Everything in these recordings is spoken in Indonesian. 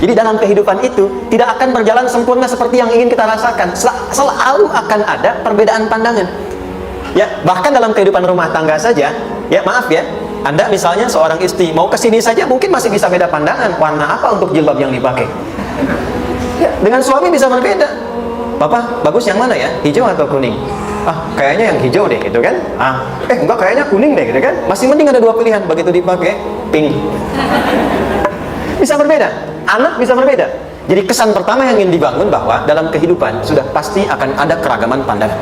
Jadi dalam kehidupan itu tidak akan berjalan sempurna seperti yang ingin kita rasakan. Selalu akan ada perbedaan pandangan. Ya, bahkan dalam kehidupan rumah tangga saja, ya maaf ya, Anda misalnya seorang istri mau kesini saja mungkin masih bisa beda pandangan warna apa untuk jilbab yang dipakai. Ya, dengan suami bisa berbeda. Papa, bagus yang mana ya? Hijau atau kuning? Ah, kayaknya yang hijau deh, gitu kan? Enggak, kayaknya kuning deh, gitu kan? Masih mending ada dua pilihan, begitu dipakai, pink. Bisa berbeda, anak bisa berbeda. Jadi kesan pertama yang ingin dibangun bahwa dalam kehidupan sudah pasti akan ada keragaman pandangan.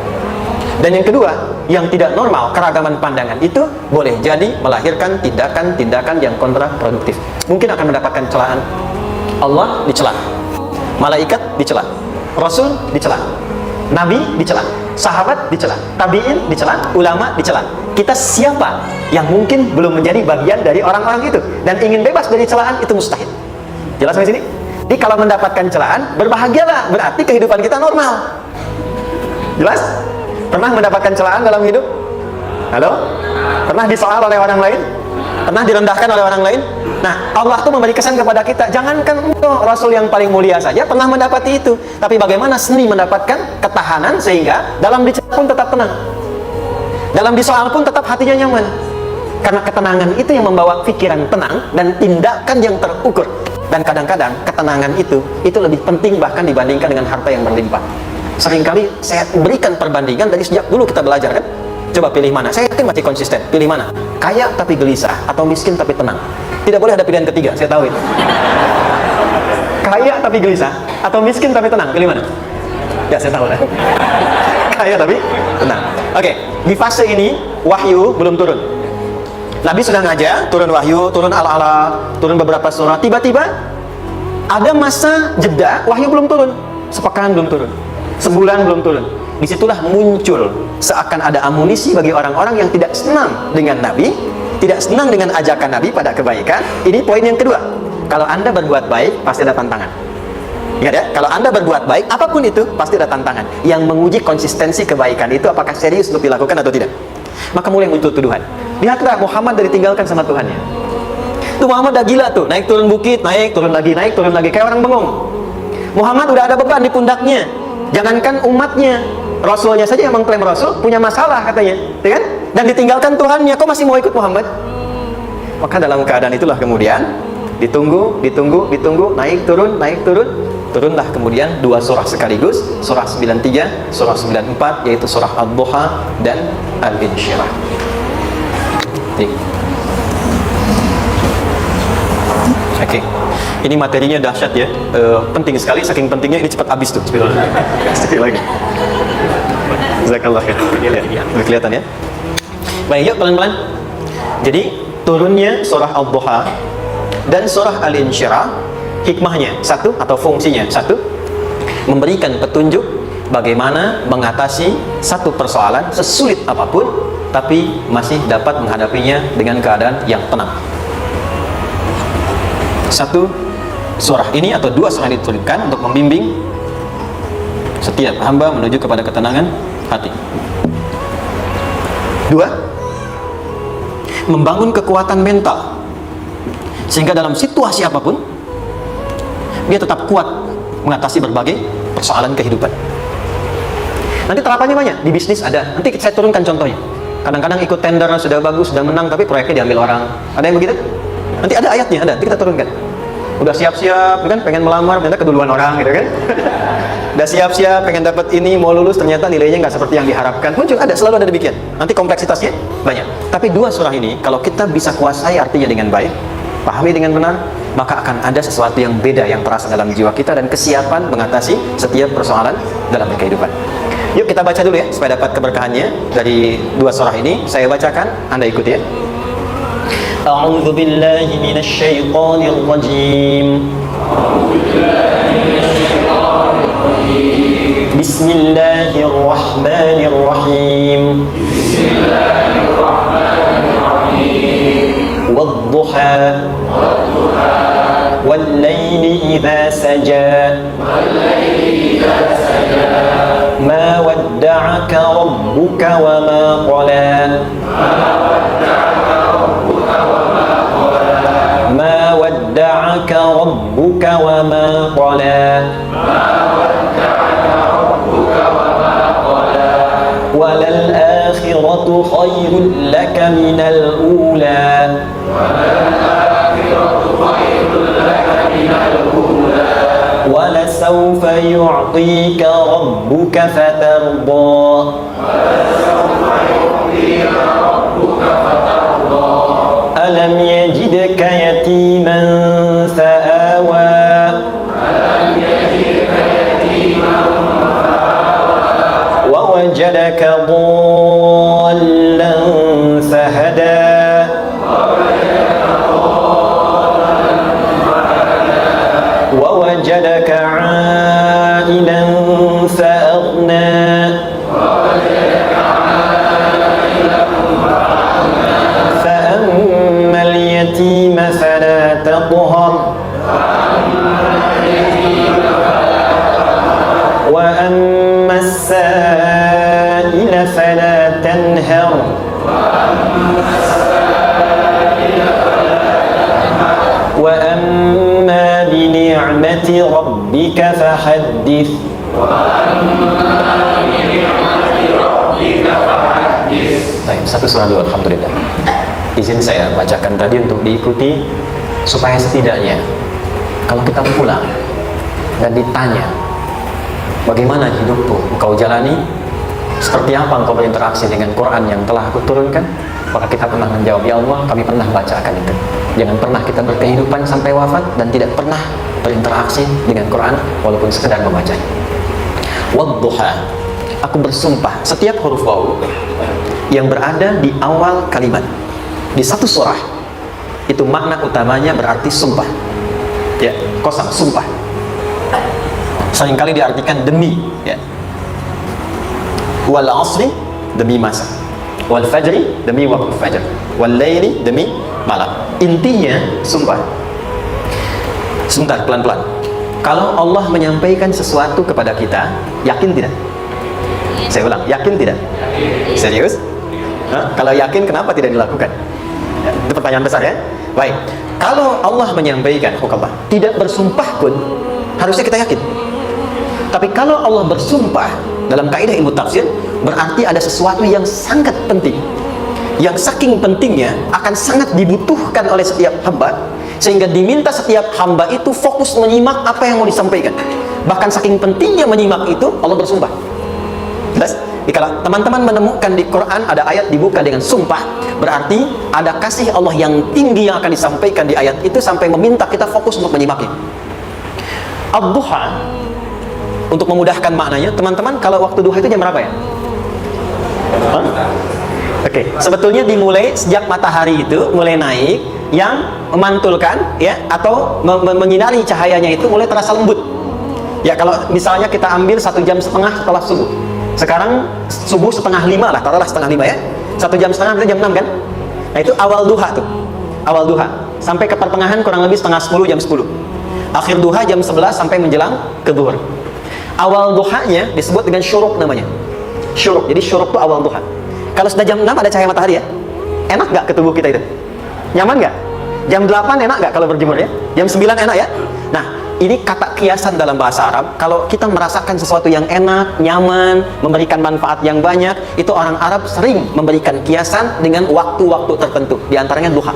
Dan yang kedua, yang tidak normal, keragaman pandangan itu boleh jadi melahirkan tindakan-tindakan yang kontraproduktif. Mungkin akan mendapatkan celaan. Allah dicela, malaikat dicela, Rasul dicela, Nabi dicela, sahabat dicela, tabi'in dicela, ulama dicela. Kita siapa yang mungkin belum menjadi bagian dari orang-orang itu dan ingin bebas dari celaan? Itu mustahil. Jelas sampai sini? Jadi kalau mendapatkan celaan, berbahagialah, berarti kehidupan kita normal. Jelas? Pernah mendapatkan celaan dalam hidup? Halo? Pernah disoal oleh orang lain? Pernah direndahkan oleh orang lain? Nah, Allah tuh memberi kesan kepada kita, jangankan Rasul yang paling mulia saja pernah mendapati itu. Tapi bagaimana seni mendapatkan ketahanan sehingga dalam dicela pun tetap tenang, dalam disoal pun tetap hatinya nyaman. Karena ketenangan itu yang membawa pikiran tenang dan tindakan yang terukur. Dan kadang-kadang ketenangan itu lebih penting bahkan dibandingkan dengan harta yang berlimpah. Seringkali saya berikan perbandingan dari sejak dulu kita belajar kan. Coba pilih mana? Saya yakin masih konsisten. Pilih mana? Kaya tapi gelisah atau miskin tapi tenang? Tidak boleh ada pilihan ketiga, saya tahu itu. Kaya tapi gelisah atau miskin tapi tenang? Pilih mana? Ya, saya tahu lah. Kaya tapi tenang. Oke, di fase ini wahyu belum turun. Nabi sudah ngajar, turun wahyu, turun ala-ala, turun beberapa surah. Tiba-tiba ada masa jeda, wahyu belum turun. Sepekan belum turun, sebulan belum turun. Disitulah muncul seakan ada amunisi bagi orang-orang yang tidak senang dengan Nabi, tidak senang dengan ajakan Nabi pada kebaikan. Ini poin yang kedua. Kalau Anda berbuat baik, pasti ada tantangan. Ingat ya, kalau Anda berbuat baik, apapun itu, pasti ada tantangan. Yang menguji konsistensi kebaikan itu apakah serius untuk dilakukan atau tidak. Maka mulai muncul tuduhan. Lihatlah Muhammad dari tinggalkan sama Tuhannya. Tuh Muhammad udah gila tuh, naik turun bukit, naik turun lagi, kayak orang bengong. Muhammad udah ada beban di pundaknya. Jangankan umatnya, Rasulnya saja yang mengklaim Rasul punya masalah katanya, ya kan? Dan ditinggalkan Tuhannya, kok masih mau ikut Muhammad? Maka dalam keadaan itulah kemudian ditunggu, naik turun, turunlah kemudian dua surah sekaligus, surah 93, surah 94, yaitu surah Ad-Duha dan Al-Insyirah. Oke. Ini materinya dahsyat ya, penting sekali, saking pentingnya ini cepat habis tuh. Sekali lagi. Jazakallah khair. Ya, kelihatan ya. Baik, yuk pelan-pelan. Jadi turunnya surah Ad-Duha dan surah Al-Insyirah, hikmahnya satu atau fungsinya satu, memberikan petunjuk bagaimana mengatasi satu persoalan sesulit apapun, tapi masih dapat menghadapinya dengan keadaan yang tenang. Satu surah ini atau dua surah ini diturunkan untuk membimbing setiap hamba menuju kepada ketenangan hati. Dua, membangun kekuatan mental sehingga dalam situasi apapun dia tetap kuat mengatasi berbagai persoalan kehidupan. Nanti terapannya banyak, di bisnis ada. Nanti saya turunkan contohnya. Kadang-kadang ikut tender sudah bagus, sudah menang, tapi proyeknya diambil orang. Ada yang begitu? Nanti ada ayatnya, ada. Nanti kita turunkan. Udah siap-siap, kan pengen melamar, ternyata keduluan orang, gitu kan? Udah siap-siap, pengen dapat ini, mau lulus, ternyata nilainya nggak seperti yang diharapkan. Muncul, ada, selalu ada demikian. Nanti kompleksitasnya banyak. Tapi dua surah ini, kalau kita bisa kuasai artinya dengan baik, pahami dengan benar, maka akan ada sesuatu yang beda yang terasa dalam jiwa kita dan kesiapan mengatasi setiap persoalan dalam kehidupan. Yuk kita baca dulu ya, supaya dapat keberkahannya dari dua surah ini. Saya bacakan, Anda ikuti ya. A'udzu billahi minasy syaithanir rajim. Bismillahirrahmanirrahim. Wadduha wal-laili idza saja ma wadda'aka rabbuka wa ma qala ما ودعك ربك وما وما قلى وللآخرة خير لك من الأولى ولسوف يعطيك ربك فترضى ألم يجدك يتيما فآوى ووجدك ضالا فهدى ووجدك عائلا فأغنى فأما اليتيم فلا تقهر وأما السائل فلا تنهر وأما بنعمة ربك فحدث Baik, satu surah dulu, alhamdulillah. Izin saya bacakan tadi untuk diikuti supaya setidaknya kalau kita pulang dan ditanya bagaimana hidupku engkau jalani, seperti apa engkau berinteraksi dengan Quran yang telah aku turunkan, maka kita pernah menjawab, ya Allah, kami pernah bacakan itu. Jangan pernah kita berkehidupan sampai wafat dan tidak pernah berinteraksi dengan Quran walaupun sekedar membacanya. Wadduha, aku bersumpah, setiap huruf waw yang berada di awal kalimat di satu surah itu makna utamanya berarti sumpah, ya, kosam, sumpah. Seringkali diartikan demi, ya. Wal asri, demi masa. Wal fajri, demi waktu fajar. Wal laili, demi malam. Intinya sumpah. Sebentar, pelan-pelan. Kalau Allah menyampaikan sesuatu kepada kita, yakin tidak? Saya ulang, yakin tidak? Serius? Hah? Kalau yakin, kenapa tidak dilakukan? Ya, itu pertanyaan besar, ya. Baik, kalau Allah menyampaikan hukumah, tidak bersumpah pun harusnya kita yakin. Tapi kalau Allah bersumpah dalam kaidah ilmu tafsir, berarti ada sesuatu yang sangat penting, yang saking pentingnya akan sangat dibutuhkan oleh setiap hamba, sehingga diminta setiap hamba itu fokus menyimak apa yang mau disampaikan. Bahkan saking pentingnya menyimak itu, Allah bersumpah. Jelas? Jadi kalau teman-teman menemukan di Quran ada ayat dibuka dengan sumpah, berarti ada kasih Allah yang tinggi yang akan disampaikan di ayat itu sampai meminta kita fokus untuk menyimaknya. Ad-duha, untuk memudahkan maknanya, teman-teman, kalau waktu duha itu jam berapa ya? Oke, sebetulnya dimulai sejak matahari itu mulai naik, yang memantulkan, ya, atau menyinari cahayanya itu mulai terasa lembut. Ya, kalau misalnya kita ambil 1,5 jam setelah subuh. Sekarang subuh 4:30 lah, taruhlah 4:30 ya. 1,5 jam itu jam 6 kan? Nah, itu awal duha tuh. Awal duha. Sampai ke pertengahan kurang lebih 9:30, jam 10. Akhir duha jam 11 sampai menjelang ke zuhur. Awal duhanya disebut dengan syuruk namanya. Syuruk. Jadi syuruk itu awal duha. Kalau sudah jam 6 ada cahaya matahari ya. Enak nggak ke tubuh kita itu? Nyaman nggak? Jam 8 enak nggak kalau berjemur ya? Jam 9 enak ya? Nah, ini kata kiasan dalam bahasa Arab. Kalau kita merasakan sesuatu yang enak, nyaman, memberikan manfaat yang banyak, itu orang Arab sering memberikan kiasan dengan waktu-waktu tertentu. Di antaranya duha.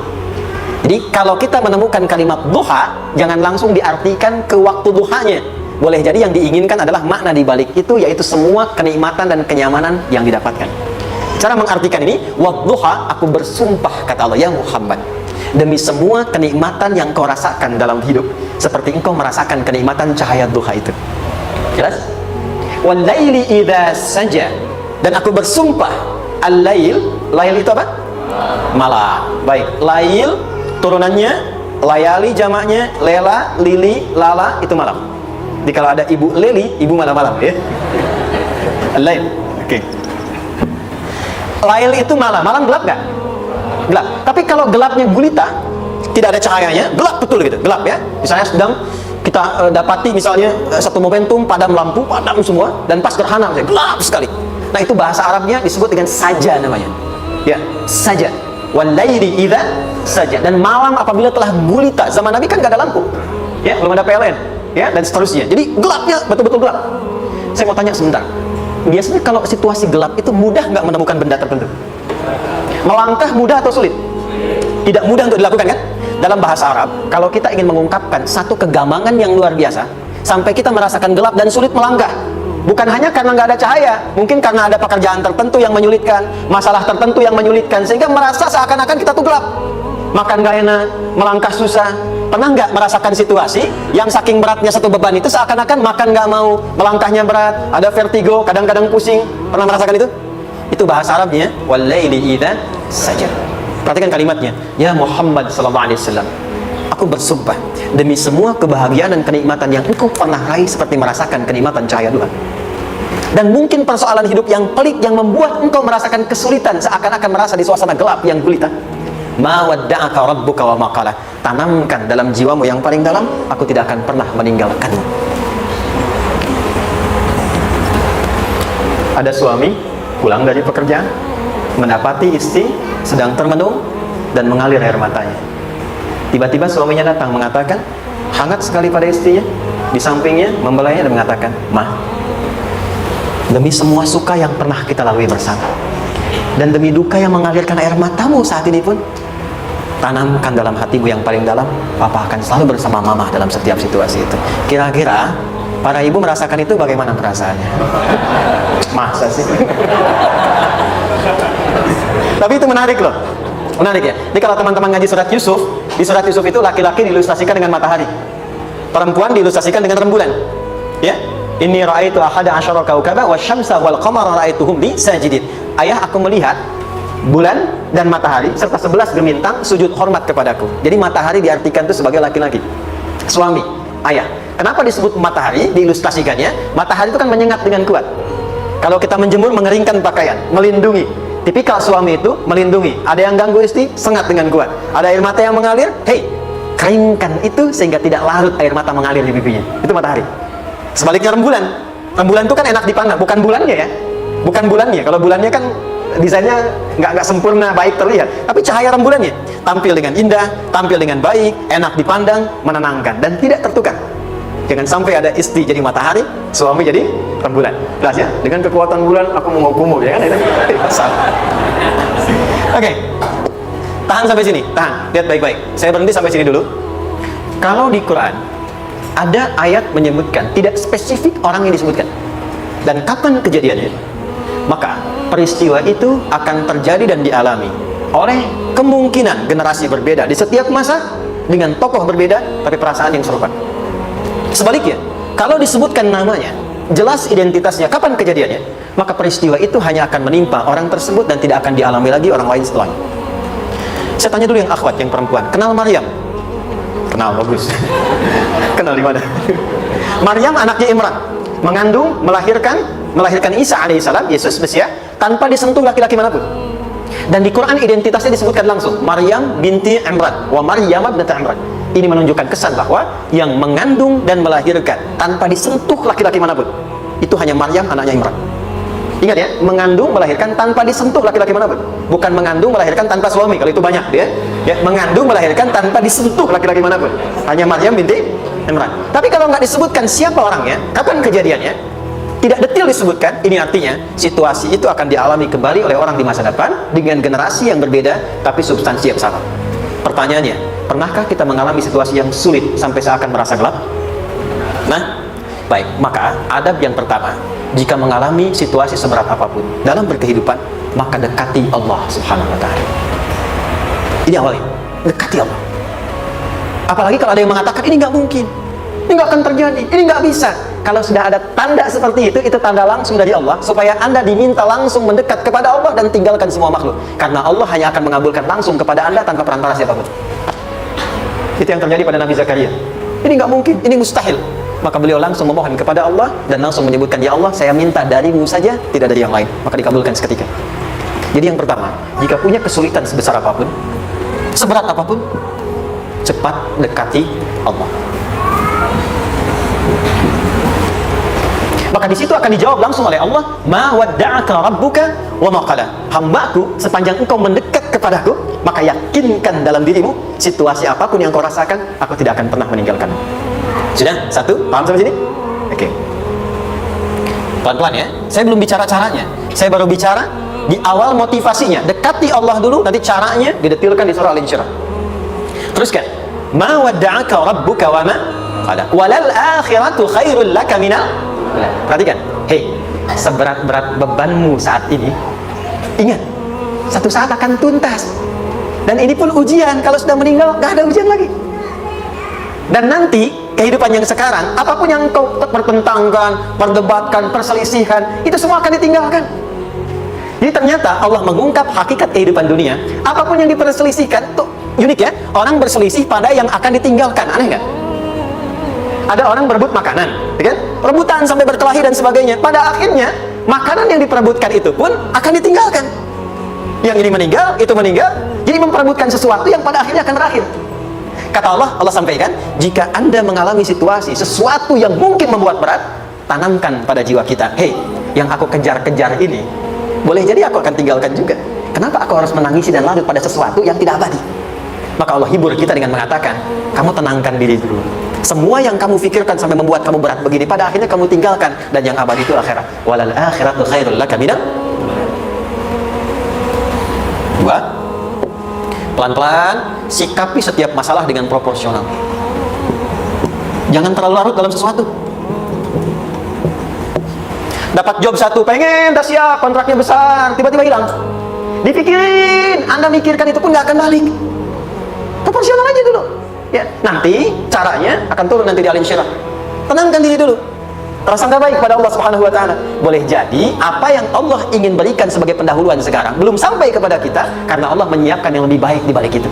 Jadi kalau kita menemukan kalimat duha, jangan langsung diartikan ke waktu duhanya. Boleh jadi yang diinginkan adalah makna di balik itu, yaitu semua kenikmatan dan kenyamanan yang didapatkan. Cara mengartikan ini, wadduha, aku bersumpah, kata Allah, ya Muhammad, demi semua kenikmatan yang kau rasakan dalam hidup, seperti engkau merasakan kenikmatan cahaya duha itu. Jelas? Wal laili idza saja, dan aku bersumpah, al-lail, lail itu apa? Malam. Baik, lail turunannya, layali jamaknya, lela, lili, lala, itu malam. Jadi kalau ada ibu leli, ibu malam-malam ya. Al-lail. Oke. Lail itu malam. Malam gelap nggak? Gelap. Tapi kalau gelapnya gulita, tidak ada cahayanya, gelap betul gitu, gelap ya. Misalnya sedang kita dapati misalnya satu momentum padam lampu, padam semua, dan pas gerhana misalnya, gelap sekali. Nah, itu bahasa Arabnya disebut dengan saja namanya. Ya, saja. Wal laili idza saja. Dan malam apabila telah gulita. Zaman Nabi kan nggak ada lampu. ya, belum ada PLN, ya, dan seterusnya. Jadi gelapnya betul-betul gelap. Saya mau tanya sebentar, biasanya kalau situasi gelap itu mudah nggak menemukan benda tertentu? Melangkah mudah atau sulit? Tidak mudah untuk dilakukan, kan? Dalam bahasa Arab, kalau kita ingin mengungkapkan satu kegamangan yang luar biasa, sampai kita merasakan gelap dan sulit melangkah, bukan hanya karena nggak ada cahaya, mungkin karena ada pekerjaan tertentu yang menyulitkan, masalah tertentu yang menyulitkan, sehingga merasa seakan-akan kita tuh gelap, makan nggak enak, melangkah susah. Pernah nggak merasakan situasi yang saking beratnya satu beban itu seakan-akan makan nggak mau, melangkahnya berat, ada vertigo, kadang-kadang pusing? Pernah merasakan itu? Itu bahasa Arabnya wal-laili idza saja. Perhatikan kalimatnya, ya Muhammad sallallahu alaihi wasallam, aku bersumpah demi semua kebahagiaan dan kenikmatan yang engkau pernah raih seperti merasakan kenikmatan cahaya Tuhan. Dan mungkin persoalan hidup yang pelik yang membuat engkau merasakan kesulitan seakan-akan merasa di suasana gelap yang gulita. Ma wadda'aka rabbuka wa ma qala. Tanamkan dalam jiwamu yang paling dalam, aku tidak akan pernah meninggalkanmu. Ada suami pulang dari pekerjaan, mendapati istri sedang termenung dan mengalir air matanya. Tiba-tiba suaminya datang mengatakan, hangat sekali pada istrinya, di sampingnya membelainya dan mengatakan, "Ma, demi semua suka yang pernah kita lalui bersama, dan demi duka yang mengalirkan air matamu saat ini pun, tanamkan dalam hatimu yang paling dalam, Papa akan selalu bersama Mama dalam setiap situasi itu." Kira-kira para ibu merasakan itu bagaimana perasaannya? Masa sih? Tapi itu menarik loh. Menarik ya. Jadi kalau teman-teman ngaji surat Yusuf, di surat Yusuf itu laki-laki diilustrasikan dengan matahari, perempuan diilustrasikan dengan rembulan. Ya, inni ra'aitu ahada asyara kaukaba wasyamsa wal qamara ra'aituhum li sajidin. Ayah, aku melihat bulan dan matahari serta 11 gemintang sujud hormat kepadaku. Jadi matahari diartikan itu sebagai laki-laki, suami, ayah. Kenapa disebut matahari? Diilustrasikannya, matahari itu kan menyengat dengan kuat. Kalau kita menjemur, mengeringkan pakaian, melindungi. Tipikal suami itu melindungi. Ada yang ganggu istri, sengat dengan kuat. Ada air mata yang mengalir, hei, keringkan itu sehingga tidak larut air mata mengalir di pipinya. Itu matahari. Sebaliknya rembulan. Rembulan itu kan enak dipandang, bukan bulannya ya. Bukan bulannya. Kalau bulannya kan desainnya nggak sempurna, baik terlihat. Tapi cahaya rembulannya tampil dengan indah, tampil dengan baik, enak dipandang, menenangkan, dan tidak tertukar. Jangan sampai ada istri jadi matahari, suami jadi rembulan. Jelas ya? Dengan kekuatan bulan aku menghukummu, ya kan? Oke. Tahan sampai sini, tahan. Lihat baik-baik. Saya berhenti sampai sini dulu. Kalau di Quran ada ayat menyebutkan, tidak spesifik orang yang disebutkan dan kapan kejadiannya, maka peristiwa itu akan terjadi dan dialami oleh kemungkinan generasi berbeda di setiap masa dengan tokoh berbeda tapi perasaan yang serupa. Sebaliknya, kalau disebutkan namanya, jelas identitasnya, kapan kejadiannya, maka peristiwa itu hanya akan menimpa orang tersebut dan tidak akan dialami lagi orang lain setelahnya. Saya tanya dulu yang akhwat, yang perempuan, kenal Maryam? Kenal, bagus. Kenal di mana? Maryam anaknya Imran, mengandung, melahirkan Isa alaihissalam, Yesus Mesias, tanpa disentuh laki-laki manapun. Dan di Quran identitasnya disebutkan langsung, Maryam binti Imran, wa Maryam binti Imran. Ini menunjukkan kesan bahwa yang mengandung dan melahirkan tanpa disentuh laki-laki manapun, itu hanya Maryam anaknya Imran. Ingat ya, mengandung melahirkan tanpa disentuh laki-laki manapun, bukan mengandung melahirkan tanpa suami. Kalau itu banyak dia, ya, mengandung melahirkan tanpa disentuh laki-laki manapun, hanya Maryam binti Imran. Tapi kalau nggak disebutkan siapa orangnya, kapan kejadiannya, tidak detail disebutkan, ini artinya situasi itu akan dialami kembali oleh orang di masa depan dengan generasi yang berbeda tapi substansi yang sama. Pertanyaannya, pernahkah kita mengalami situasi yang sulit sampai seakan merasa gelap? Nah, baik, maka adab yang pertama, jika mengalami situasi seberat apapun dalam berkehidupan, maka dekati Allah Subhanahu wa Ta'ala. Ini awalnya, dekati Allah. Apalagi kalau ada yang mengatakan ini nggak mungkin, ini nggak akan terjadi, ini nggak bisa. Kalau sudah ada tanda seperti itu tanda langsung dari Allah supaya Anda diminta langsung mendekat kepada Allah dan tinggalkan semua makhluk. Karena Allah hanya akan mengabulkan langsung kepada Anda tanpa perantara siapapun. Itu yang terjadi pada Nabi Zakaria. Ini nggak mungkin, ini mustahil. Maka beliau langsung memohon kepada Allah dan langsung menyebutkan, ya Allah, saya minta darimu saja, tidak dari yang lain. Maka dikabulkan seketika. Jadi yang pertama, jika punya kesulitan sebesar apapun, seberat apapun, cepat dekati Allah. Maka di situ akan dijawab langsung oleh Allah, ma wadda'aka rabbuka wa ma qala. Hambaku, sepanjang engkau mendekat kepadaku, maka yakinkan dalam dirimu situasi apapun yang kau rasakan, aku tidak akan pernah meninggalkanmu. Sudah? Satu? Paham sampai sini? Oke. Pelan-pelan ya. Saya belum bicara caranya. Saya baru bicara di awal motivasinya. Dekati Allah dulu, nanti caranya didetilkan di surah Al-Insyirah. Teruskan. Ma wadda'aka rabbuka wa ma qala. Walal akhiratu khairul laka minal. Perhatikan. Hei, seberat-berat bebanmu saat ini, ingat, satu saat akan tuntas. Dan ini pun ujian. Kalau sudah meninggal, gak ada ujian lagi. Dan nanti kehidupan yang sekarang, apapun yang kau pertentangkan, perdebatkan, perselisihan, itu semua akan ditinggalkan. Jadi ternyata Allah mengungkap hakikat kehidupan dunia. Apapun yang diperselisihkan, tuh unik ya. Orang berselisih pada yang akan ditinggalkan. Aneh nggak? Ada orang berebut makanan, kan? Rebutan sampai berkelahi dan sebagainya. Pada akhirnya makanan yang diperebutkan itu pun akan ditinggalkan. Yang ini meninggal, itu meninggal. Jadi memperebutkan sesuatu yang pada akhirnya akan berakhir. Kata Allah sampaikan, jika Anda mengalami situasi, sesuatu yang mungkin membuat berat, tanamkan pada jiwa kita, hei, yang aku kejar-kejar ini, boleh jadi aku akan tinggalkan juga. Kenapa aku harus menangisi dan larut pada sesuatu yang tidak abadi? Maka Allah hibur kita dengan mengatakan, kamu tenangkan diri dulu. Semua yang kamu pikirkan sampai membuat kamu berat begini, pada akhirnya kamu tinggalkan. Dan yang abadi itu akhirat. Walal akhiratu khairul laka minal. Dua, pelan-pelan sikapi setiap masalah dengan proporsional. Jangan terlalu larut dalam sesuatu. Dapat job satu, pengen, dah siap, kontraknya besar, tiba-tiba hilang. Dipikirin, Anda mikirkan itu pun gak akan balik. Proporsional aja dulu. Ya, nanti caranya akan turun nanti di Al-Insyirah. Tenangkan diri dulu. Prasangka baik pada Allah Subhanahu wa taala. Boleh jadi apa yang Allah ingin berikan sebagai pendahuluan sekarang belum sampai kepada kita karena Allah menyiapkan yang lebih baik di balik itu.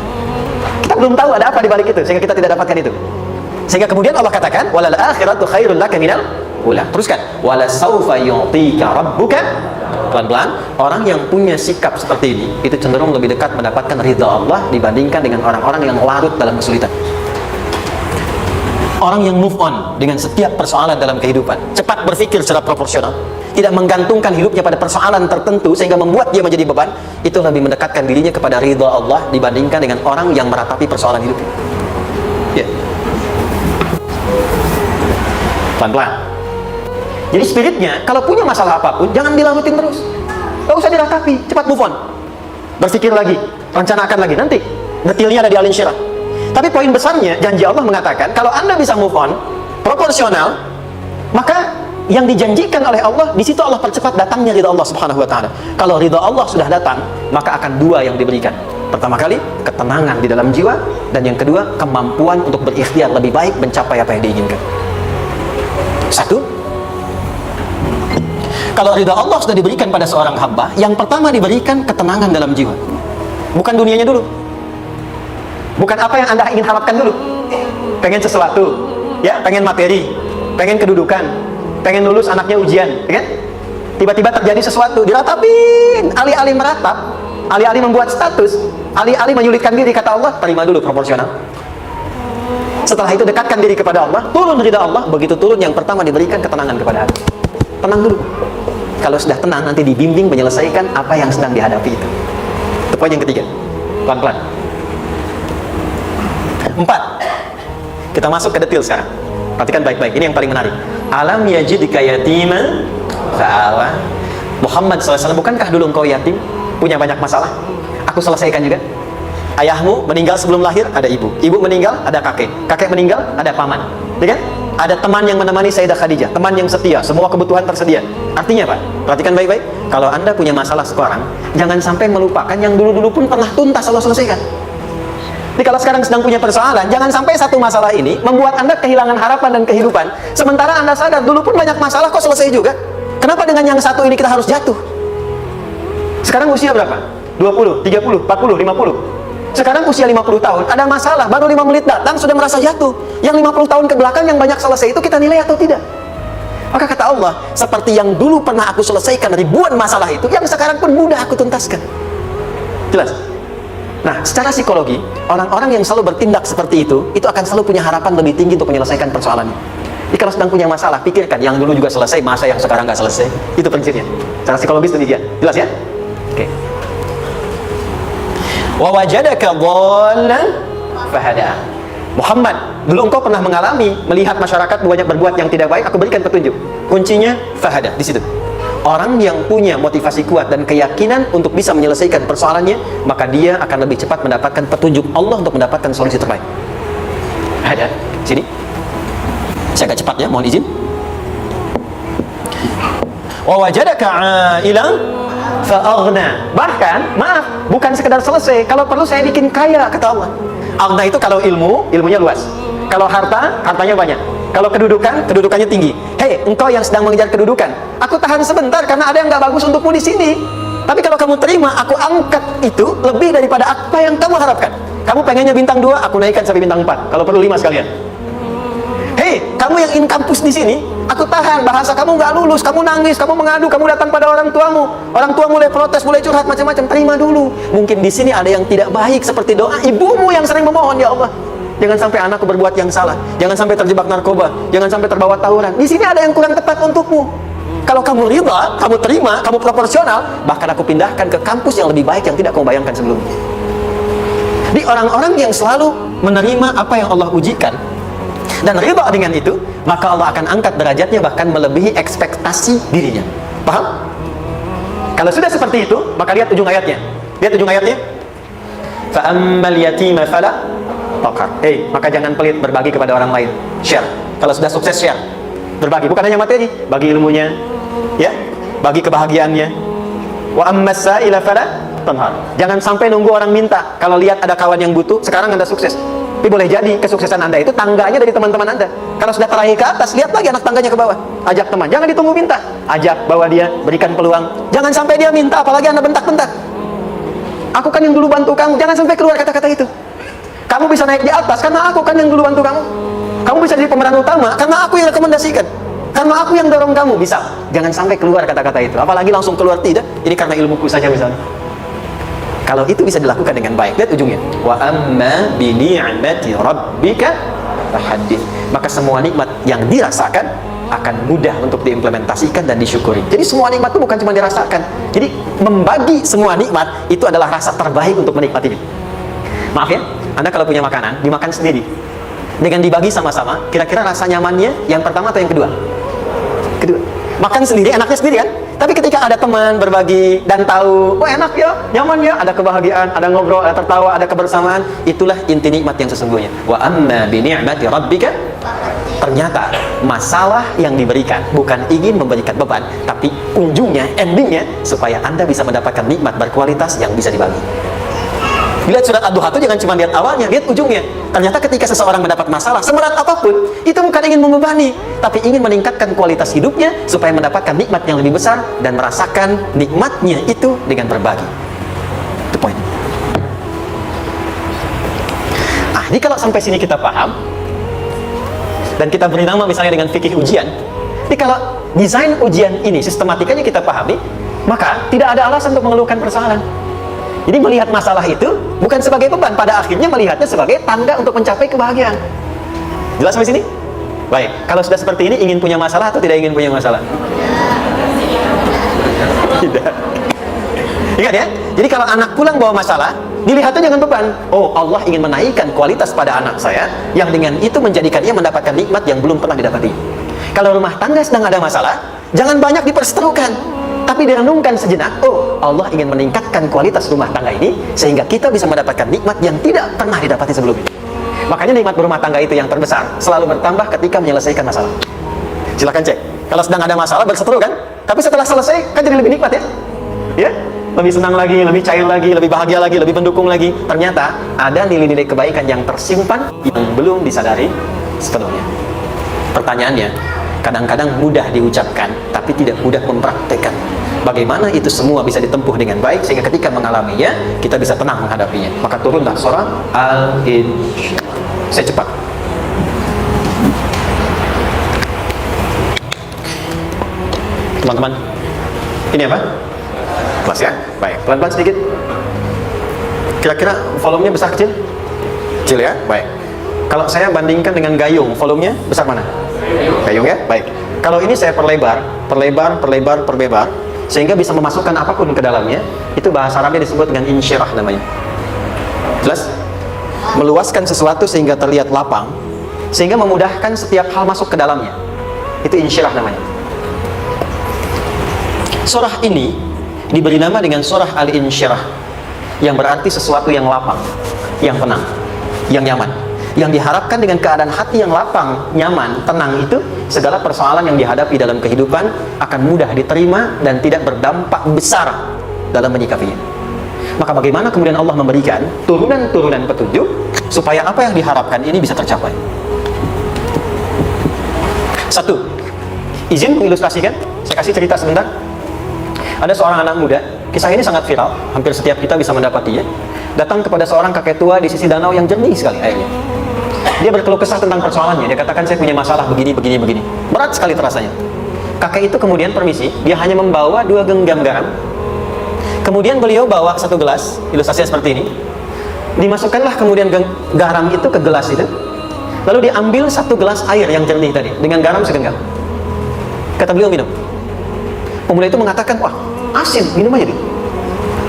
Kita belum tahu ada apa di balik itu sehingga kita tidak dapatkan itu. Sehingga kemudian Allah katakan walal akhiratu khairul laka minal ula. Teruskan wala saufa yu'tika rabbuka. Pelan-pelan, orang yang punya sikap seperti ini itu cenderung lebih dekat mendapatkan ridha Allah dibandingkan dengan orang-orang yang larut dalam kesulitan. Orang yang move on dengan setiap persoalan dalam kehidupan, cepat berpikir secara proporsional, tidak menggantungkan hidupnya pada persoalan tertentu sehingga membuat dia menjadi beban, itu lebih mendekatkan dirinya kepada ridha Allah dibandingkan dengan orang yang meratapi persoalan hidupnya. Ya. Pelan-pelan. Jadi spiritnya, kalau punya masalah apapun, jangan dilarutin terus. Gak usah diratapi, cepat move on. Berpikir lagi, rencanakan lagi, nanti detailnya ada di Al-Insyirah. Tapi poin besarnya, janji Allah mengatakan, kalau Anda bisa move on, proporsional, maka yang dijanjikan oleh Allah, di situ Allah percepat datangnya ridha Allah Subhanahu wa taala. Kalau ridha Allah sudah datang, maka akan dua yang diberikan. Pertama kali, ketenangan di dalam jiwa, dan yang kedua, kemampuan untuk berikhtiar lebih baik mencapai apa yang diinginkan. Satu, kalau ridha Allah sudah diberikan pada seorang hamba, yang pertama diberikan ketenangan dalam jiwa. Bukan dunianya dulu. Bukan apa yang Anda ingin harapkan dulu. Pengen sesuatu, ya, pengen materi, pengen kedudukan, pengen lulus anaknya ujian, ya kan? Tiba-tiba terjadi sesuatu, diratapin, alih-alih meratap, alih-alih membuat status, alih-alih menyulitkan diri, kata Allah, terima dulu proporsional. Setelah itu dekatkan diri kepada Allah, turun ridha Allah, begitu turun yang pertama diberikan ketenangan kepada hati. Tenang dulu. Kalau sudah tenang, nanti dibimbing menyelesaikan apa yang sedang dihadapi itu. Itu poin yang ketiga. Pelan-pelan. 4. Kita masuk ke detail sekarang. Perhatikan baik-baik, ini yang paling menarik. Alam yajidka yatiman fa'awa. Muhammad SAW, bukankah dulu engkau yatim? Punya banyak masalah? Aku selesaikan juga. Ayahmu meninggal sebelum lahir, ada ibu. Ibu meninggal, ada kakek. Kakek meninggal, ada paman. Ya kan? Ada teman yang menemani Sayyidah Khadijah, teman yang setia, semua kebutuhan tersedia. Artinya apa? Perhatikan baik-baik. Kalau Anda punya masalah sekarang, jangan sampai melupakan yang dulu-dulu pun pernah tuntas Allah selesaikan. Jadi kalau sekarang sedang punya persoalan, jangan sampai satu masalah ini membuat Anda kehilangan harapan dan kehidupan. Sementara Anda sadar, dulu pun banyak masalah kok selesai juga. Kenapa dengan yang satu ini kita harus jatuh? Sekarang usia berapa? 20, 30, 40, 50. Sekarang usia 50 tahun, ada masalah, baru 5 menit datang, sudah merasa jatuh. Yang 50 tahun ke belakang yang banyak selesai itu kita nilai atau tidak? Maka kata Allah, seperti yang dulu pernah aku selesaikan ribuan masalah itu, yang sekarang pun mudah aku tuntaskan. Jelas? Nah, secara psikologi, orang-orang yang selalu bertindak seperti itu akan selalu punya harapan lebih tinggi untuk menyelesaikan persoalannya. Jadi kalau sedang punya masalah, pikirkan, yang dulu juga selesai, masa yang sekarang nggak selesai. Itu prinsipnya. Secara psikologis demikian. Jelas ya? Oke. Wa wajadaka dhallan fahada. Muhammad, dulu engkau pernah mengalami melihat masyarakat banyak berbuat yang tidak baik, aku berikan petunjuk. Kuncinya fahada di situ. Orang yang punya motivasi kuat dan keyakinan untuk bisa menyelesaikan persoalannya, maka dia akan lebih cepat mendapatkan petunjuk Allah untuk mendapatkan solusi terbaik. Ada, sini. Saya agak cepat ya, mohon izin. Wa wajadaka 'ailan fa'aghna. Bahkan, maaf, bukan sekedar selesai. Kalau perlu saya bikin kaya, kata Allah. Aghna itu kalau ilmunya luas. Kalau harta, hartanya banyak. Kalau kedudukan, kedudukannya tinggi. Hei, engkau yang sedang mengejar kedudukan, aku tahan sebentar karena ada yang nggak bagus untukmu di sini. Tapi kalau kamu terima, aku angkat itu lebih daripada apa yang kamu harapkan. Kamu pengennya bintang 2, aku naikkan sampai bintang 4. Kalau perlu 5 sekalian. Hei, kamu yang in kampus di sini, aku tahan. Bahasa kamu nggak lulus, kamu nangis, kamu mengadu, kamu datang pada orang tuamu. Orang tua mulai protes, mulai curhat macam-macam. Terima dulu. Mungkin di sini ada yang tidak baik seperti doa ibumu yang sering memohon, ya Allah, jangan sampai anakku berbuat yang salah, jangan sampai terjebak narkoba, jangan sampai terbawa tawuran. Di sini ada yang kurang tepat untukmu. Kalau kamu ridha, kamu terima, kamu proporsional, bahkan aku pindahkan ke kampus yang lebih baik yang tidak kamu bayangkan sebelumnya. Di orang-orang yang selalu menerima apa yang Allah ujikan dan ridha dengan itu, maka Allah akan angkat derajatnya bahkan melebihi ekspektasi dirinya. Paham? Kalau sudah seperti itu, maka lihat ujung ayatnya. Lihat ujung ayatnya. Fa ammal yatima fala taqhar. Hei, maka jangan pelit berbagi kepada orang lain. Share. Kalau sudah sukses, share. Berbagi, bukan hanya materi, bagi ilmunya, ya, bagi kebahagiaannya. Wa ammas sa'ila fala tanhar. Jangan sampai nunggu orang minta. Kalau lihat ada kawan yang butuh, sekarang Anda sukses. Tapi boleh jadi kesuksesan Anda itu tangganya dari teman-teman Anda. Kalau sudah teraih ke atas, lihat lagi anak tangganya ke bawah. Ajak teman, jangan ditunggu minta. Ajak, bawa dia, berikan peluang. Jangan sampai dia minta, apalagi Anda bentak-bentak. Aku kan yang dulu bantu kamu. Jangan sampai keluar kata-kata itu. Kamu bisa naik di atas karena aku kan yang dulu bantu kamu. Kamu bisa jadi pemeran utama karena aku yang rekomendasikan. Karena aku yang dorong kamu. Bisa. Jangan sampai keluar kata-kata itu. Apalagi langsung keluar tidak. Ini karena ilmuku saja misalnya. Kalau itu bisa dilakukan dengan baik, lihat ujungnya. Wa amma bi ni'mati rabbika fahaddits. Maka semua nikmat yang dirasakan akan mudah untuk diimplementasikan dan disyukuri. Jadi semua nikmat itu bukan cuma dirasakan. Jadi membagi semua nikmat itu adalah rasa terbaik untuk menikmatinya. Maaf ya, Anda kalau punya makanan, dimakan sendiri. Dengan dibagi sama-sama, kira-kira rasa nyamannya yang pertama atau yang kedua? Kedua. Makan sendiri, enaknya sendiri kan? Tapi ketika ada teman berbagi dan tahu, oh enak ya, nyaman ya, ada kebahagiaan, ada ngobrol, ada tertawa, ada kebersamaan, itulah inti nikmat yang sesungguhnya. Wa amma bi ni'mati rabbika. Ternyata masalah yang diberikan bukan ingin memberikan beban, tapi ujungnya, endingnya supaya Anda bisa mendapatkan nikmat berkualitas yang bisa dibagi. Lihat surat Ad-Duha itu jangan cuma lihat awalnya, lihat ujungnya. Ternyata ketika seseorang mendapat masalah, seberat apapun, itu bukan ingin membebani, tapi ingin meningkatkan kualitas hidupnya supaya mendapatkan nikmat yang lebih besar dan merasakan nikmatnya itu dengan berbagi. Itu poin. Jadi kalau sampai sini kita paham, dan kita beri nama misalnya dengan fikih ujian. Jadi kalau desain ujian ini, sistematikanya kita pahami, maka tidak ada alasan untuk mengeluhkan persoalan. Jadi melihat masalah itu bukan sebagai beban, pada akhirnya melihatnya sebagai tangga untuk mencapai kebahagiaan. Jelas sampai sini? Baik, kalau sudah seperti ini, ingin punya masalah atau tidak ingin punya masalah? Tidak. Ingat ya, jadi kalau anak pulang bawa masalah, dilihatnya jangan beban. Oh, Allah ingin menaikkan kualitas pada anak saya, yang dengan itu menjadikan ia mendapatkan nikmat yang belum pernah didapati. Kalau rumah tangga sedang ada masalah, jangan banyak diperseterukan, tapi direnungkan sejenak. Oh, Allah ingin meningkatkan kualitas rumah tangga ini sehingga kita bisa mendapatkan nikmat yang tidak pernah didapati sebelumnya. Makanya nikmat berumah tangga itu yang terbesar selalu bertambah ketika menyelesaikan masalah. Silahkan cek. Kalau sedang ada masalah berseteru kan, tapi setelah selesai kan jadi lebih nikmat ya. Ya, lebih senang lagi, lebih cair lagi, lebih bahagia lagi, lebih mendukung lagi. Ternyata ada nilai-nilai kebaikan yang tersimpan yang belum disadari sepenuhnya. Pertanyaannya, kadang-kadang mudah diucapkan tapi tidak mudah mempraktekkan. Bagaimana itu semua bisa ditempuh dengan baik sehingga ketika mengalaminya kita bisa tenang menghadapinya. Maka turunlah surah Al-Insyirah. Saya cepat. Teman-teman, ini apa? Kelas ya? Baik, pelan-pelan sedikit. Kira-kira volumenya besar kecil? Kecil ya? Baik. Kalau saya bandingkan dengan gayung, volumenya besar mana? Gayung ya? Baik. Kalau ini saya perlebar, sehingga bisa memasukkan apapun ke dalamnya. Itu bahasa Arabnya disebut dengan insyirah namanya. Jelas? meluaskan sesuatu sehingga terlihat lapang, sehingga memudahkan setiap hal masuk ke dalamnya. Itu insyirah namanya. Surah ini diberi nama dengan surah Al-Insyirah, yang berarti sesuatu yang lapang, yang tenang, yang nyaman. Yang diharapkan dengan keadaan hati yang lapang, nyaman, tenang itu, segala persoalan yang dihadapi dalam kehidupan akan mudah diterima dan tidak berdampak besar dalam menyikapinya. Maka bagaimana kemudian Allah memberikan turunan-turunan petunjuk supaya apa yang diharapkan ini bisa tercapai? Satu, izin mengilustrasikan, saya kasih cerita sebentar. Ada seorang anak muda, kisah ini sangat viral, hampir setiap kita bisa mendapatinya. Datang kepada seorang kakek tua di sisi danau yang jernih sekali airnya. Dia berkeluh kesah tentang persoalannya. Dia katakan, saya punya masalah begini. Berat sekali terasanya. Kakek itu kemudian permisi, dia hanya membawa 2 genggam garam. Kemudian beliau bawa 1 gelas, ilustrasinya seperti ini. Dimasukkanlah kemudian garam itu ke gelas itu. Lalu diambil 1 gelas air yang jernih tadi, dengan garam segenggam. Kata beliau, minum. Pemuda itu mengatakan, wah, asin, minum aja deh.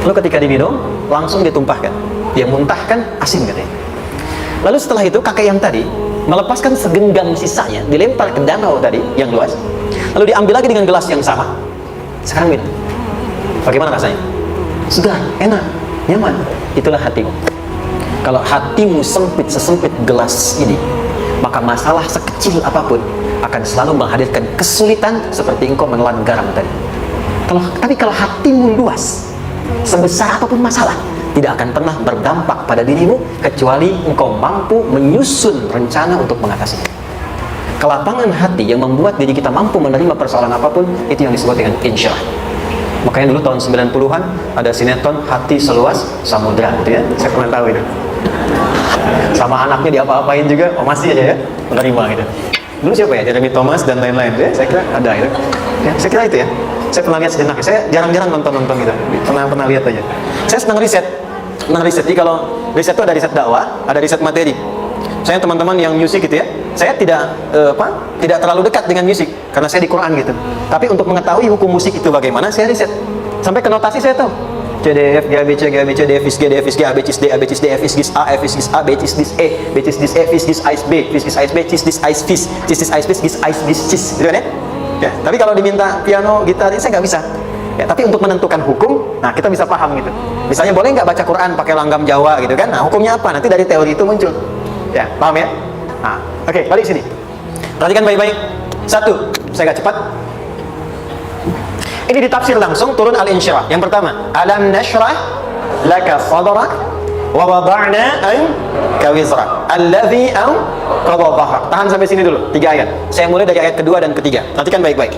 Lalu ketika diminum, langsung ditumpahkan. Dia muntahkan, asin katanya. Lalu setelah itu kakek yang tadi melepaskan segenggam sisanya, dilempar ke danau tadi yang luas. Lalu diambil lagi dengan gelas yang sama. Sekarang minum. Bagaimana rasanya? Segar, enak, nyaman. Itulah hatimu. Kalau hatimu sempit sesempit gelas ini, maka masalah sekecil apapun akan selalu menghadirkan kesulitan seperti engkau menelan garam tadi. Tapi kalau hatimu luas, sebesar apapun masalah, tidak akan pernah berdampak pada dirimu kecuali engkau mampu menyusun rencana untuk mengatasinya. Kelapangan hati yang membuat diri kita mampu menerima persoalan apapun, itu yang disebut dengan insyirah. Makanya dulu tahun 90-an ada sinetron Hati Seluas Samudra, gitu ya. Saya pernah tahu itu. Sama anaknya diapa-apain juga, oh masih aja ya, menerima gitu. Dulu siapa ya? Jeremy Thomas dan lain-lain ya. Saya kira ada itu. Ya, saya kira itu ya. Saya pernah lihat sejenak. Saya jarang-jarang nonton gitu. Pernah lihat aja. Saya senang riset. Jadi kalau riset itu ada riset dakwah, ada riset materi. Saya teman-teman yang musik gitu ya. Saya tidak terlalu dekat dengan musik karena saya di Quran gitu. Tapi untuk mengetahui hukum musik itu bagaimana, saya riset. Sampai ke notasi saya tahu. C D F G A B C G A B C D F is G D F is G A B C D A B C D F is G A F is G A B C D E B C D F is G Ice B is G Ice B cis dis ice fish cis dis ice fish G Ice bis cis, gitu kan ya? Ya, tapi kalau diminta piano, gitar, saya nggak bisa. Ya, tapi untuk menentukan hukum, nah kita bisa paham gitu. Misalnya boleh nggak baca Quran pakai langgam Jawa gitu kan? Nah hukumnya apa? Nanti dari teori itu muncul. Ya, paham ya? Nah, oke, balik sini. Perhatikan baik-baik. 1, saya agak cepat. Ini ditafsir langsung turun Al-Insyirah. Yang pertama, alam nashrah laka sadrak wa wada'na anka wizrak alladhi anqadha dhahrak. Tahan sampai sini dulu, 3 ayat. Saya mulai dari ayat kedua dan ketiga. Perhatikan baik-baik.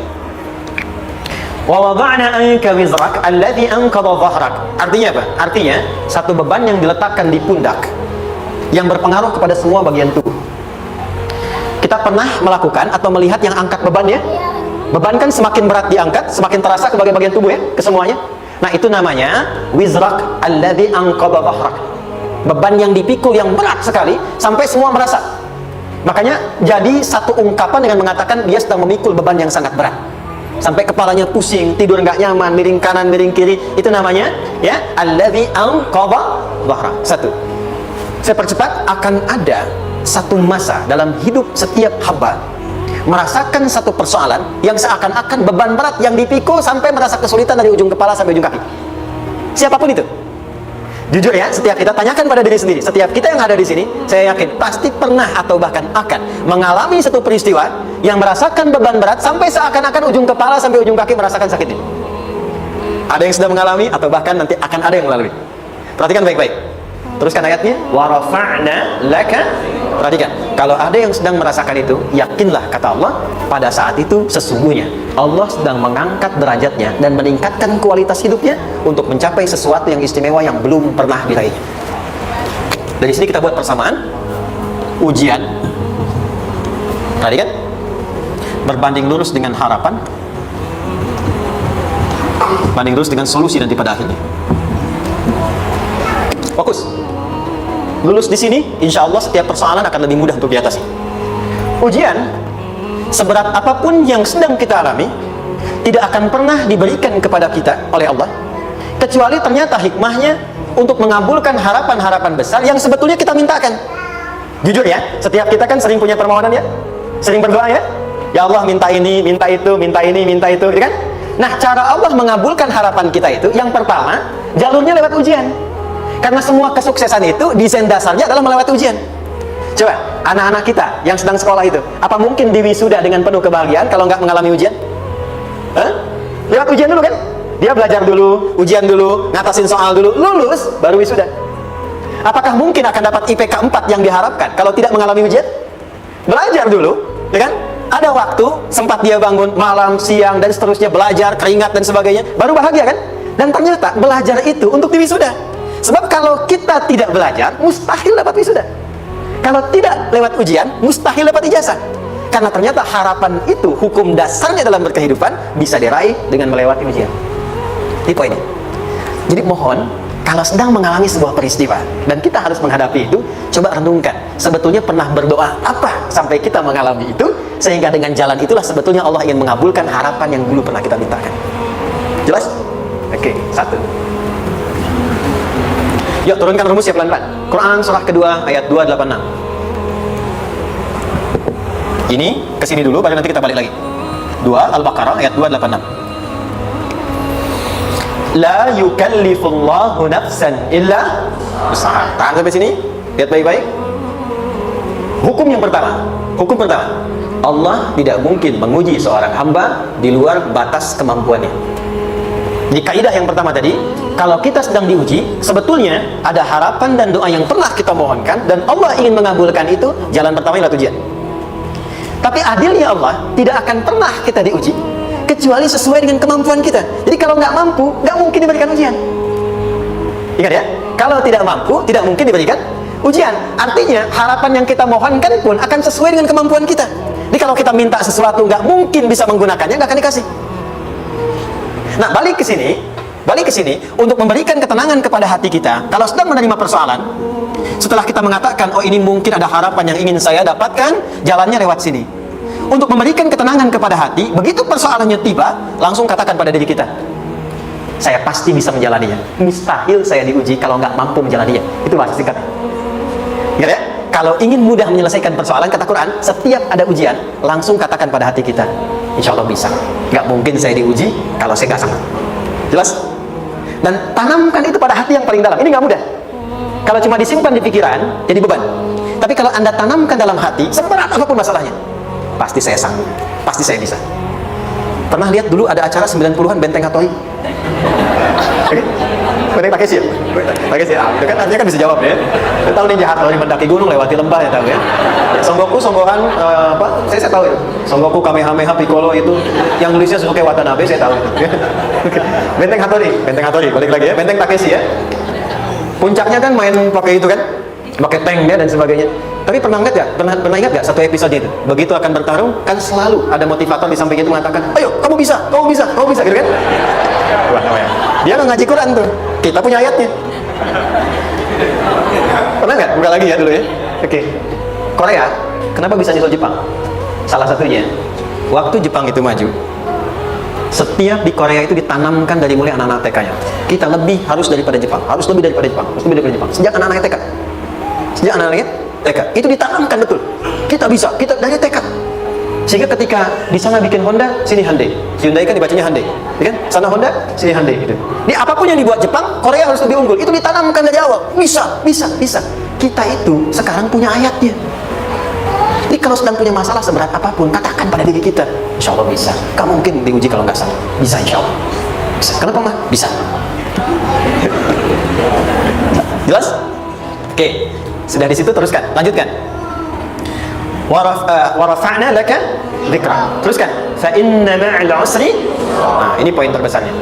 Wa wada'na anka wizrak alladhi anqadha dhahrak. Artinya apa? Artinya satu beban yang diletakkan di pundak yang berpengaruh kepada semua bagian tubuh. Kita pernah melakukan atau melihat yang angkat beban ya? Beban kan semakin berat diangkat, semakin terasa ke bagian tubuh ya, ke semuanya. Nah itu namanya wizrak alladhi anqadha dhahrak. Beban yang dipikul yang berat sekali sampai semua merasa. Makanya jadi satu ungkapan dengan mengatakan dia sedang memikul beban yang sangat berat. Sampai kepalanya pusing, tidur nggak nyaman, miring kanan, miring kiri. Itu namanya ya alladhi anqadha dhahrak. 1. Saya percepat, akan ada satu masa dalam hidup setiap hamba merasakan satu persoalan yang seakan-akan beban berat yang dipikul sampai merasa kesulitan dari ujung kepala sampai ujung kaki. Siapapun itu. Jujur ya, setiap kita tanyakan pada diri sendiri. Setiap kita yang ada di sini, saya yakin pasti pernah atau bahkan akan mengalami satu peristiwa yang merasakan beban berat sampai seakan-akan ujung kepala sampai ujung kaki merasakan sakitnya. Ada yang sudah mengalami atau bahkan nanti akan ada yang melalui. Perhatikan baik-baik. Teruskan ayatnya, wa rafa'na laka. Perhatikan, kalau ada yang sedang merasakan itu, yakinlah kata Allah, pada saat itu sesungguhnya Allah sedang mengangkat derajatnya dan meningkatkan kualitas hidupnya untuk mencapai sesuatu yang istimewa yang belum pernah diraihnya. Dari sini kita buat persamaan ujian. Perhatikan, berbanding lurus dengan harapan, banding lurus dengan solusi nanti pada akhirnya. Fokus. Lulus di sini, insya Allah setiap persoalan akan lebih mudah untuk diatasi. Ujian, seberat apapun yang sedang kita alami, tidak akan pernah diberikan kepada kita oleh Allah, kecuali ternyata hikmahnya untuk mengabulkan harapan-harapan besar yang sebetulnya kita mintakan. Jujur ya, setiap kita kan sering punya permohonan ya, sering berdoa ya. Ya Allah, minta ini, minta itu, minta ini, minta itu, ya kan? Nah, cara Allah mengabulkan harapan kita itu, yang pertama, jalurnya lewat ujian. Karena semua kesuksesan itu desain dasarnya adalah melewati ujian. Coba, anak-anak kita yang sedang sekolah itu, apa mungkin diwisuda dengan penuh kebahagiaan kalau nggak mengalami ujian? Hah? Lewat ujian dulu kan? Dia belajar dulu, ujian dulu, ngatasin soal dulu, lulus, baru wisuda. Apakah mungkin akan dapat IPK 4 yang diharapkan kalau tidak mengalami ujian? Belajar dulu, ya kan? Ada waktu, sempat dia bangun malam, siang, dan seterusnya, belajar, keringat, dan sebagainya, baru bahagia kan? Dan ternyata belajar itu untuk diwisuda. Sebab kalau kita tidak belajar, mustahil dapat wisuda. Kalau tidak lewat ujian, mustahil dapat ijazah. Karena ternyata harapan itu, hukum dasarnya dalam berkehidupan, bisa diraih dengan melewati ujian. Ini poinnya. Jadi mohon, kalau sedang mengalami sebuah peristiwa dan kita harus menghadapi itu, coba renungkan, sebetulnya pernah berdoa apa sampai kita mengalami itu, sehingga dengan jalan itulah sebetulnya Allah ingin mengabulkan harapan yang dulu pernah kita mintakan. Jelas? Oke, satu. Yuk turunkan rumus ya pelan-pelan. Quran surah kedua ayat 286. Ini kesini dulu, baru nanti kita balik lagi. 2 Al-Baqarah ayat 286. La yukallifullahu nafsan illa usaha. Tahan sampai sini, lihat baik-baik. Hukum yang pertama, hukum pertama, Allah tidak mungkin menguji seorang hamba di luar batas kemampuannya. Di kaidah yang pertama tadi, kalau kita sedang diuji, sebetulnya ada harapan dan doa yang pernah kita mohonkan dan Allah ingin mengabulkan itu, jalan pertama ialah ujian. Tapi adilnya Allah, tidak akan pernah kita diuji kecuali sesuai dengan kemampuan kita. Jadi kalau nggak mampu, nggak mungkin diberikan ujian. Ingat ya, kalau tidak mampu, tidak mungkin diberikan ujian. Artinya harapan yang kita mohonkan pun akan sesuai dengan kemampuan kita. Jadi kalau kita minta sesuatu nggak mungkin bisa menggunakannya, nggak akan dikasih. Nah, balik ke sini untuk memberikan ketenangan kepada hati kita. Kalau sedang menerima persoalan, setelah kita mengatakan, oh ini mungkin ada harapan yang ingin saya dapatkan, jalannya lewat sini. Untuk memberikan ketenangan kepada hati, begitu persoalannya tiba, langsung katakan pada diri kita, saya pasti bisa menjalaninya. Mustahil saya diuji kalau nggak mampu menjalaninya. Itu bahasa singkatnya. Ingat ya? Kalau ingin mudah menyelesaikan persoalan, kata Quran, setiap ada ujian, langsung katakan pada hati kita, insya Allah bisa. Nggak mungkin saya diuji kalau saya nggak sanggup. Jelas? Dan tanamkan itu pada hati yang paling dalam. Ini nggak mudah. Kalau cuma disimpan di pikiran, jadi beban. Tapi kalau Anda tanamkan dalam hati, seberat apapun masalahnya, pasti saya sanggup, pasti saya bisa. Pernah lihat dulu ada acara 90-an Benteng Hattori? Benteng Takeshi ya? Takeshi ya? Itu kan artinya kan bisa jawab ya. Kita tahu Ninja Hattori mendaki gunung lewati lembah ya, tahu ya. Songgoku, Songgohan, apa? Saya tahu ya. Songgoku, Kamehameha, Piccolo itu yang nulisnya Suzuki Watanabe, saya tahu itu. Benteng Hattori, balik lagi ya. Benteng Takeshi ya. Puncaknya kan main pakai itu kan, pakai tanknya dan sebagainya. Tapi pernah ingat gak satu episode itu? Begitu akan bertarung, kan selalu ada motivator di samping itu mengatakan, ayo kamu bisa, gitu kan? Wah, namanya. Dia nggak ngaji Quran tuh, kita punya ayatnya. Pernah nggak? Buka lagi ya dulu ya. Oke. Korea, kenapa bisa nyusul Jepang? Salah satunya, waktu Jepang itu maju, setiap di Korea itu ditanamkan dari mulai anak-anak TK-nya. Kita harus daripada Jepang, harus lebih daripada Jepang. Sejak anak-anak TK. TK itu ditanamkan betul. Kita bisa, kita dari TK. Sehingga ketika di sana bikin Honda, sini Hyundai. Hyundai kan dibacanya Hyundai, ya kan? Sana Honda, sini Hyundai gitu. Di apapun yang dibuat Jepang, Korea harus lebih unggul. Itu ditanamkan dari awal. Bisa. Kita itu sekarang punya ayatnya. Jadi kalau sedang punya masalah seberat apapun, katakan pada diri kita, insya Allah bisa. Gak mungkin diuji kalau nggak salah. Bisa insya Allah. Bisa. Kenapa mah? Bisa. Jelas? Oke. Sudah di situ, teruskan, lanjutkan. Warafa'na laka dzikra. Teruskan. Fa inna ma'al usri. Nah, ini poin terbesarnya.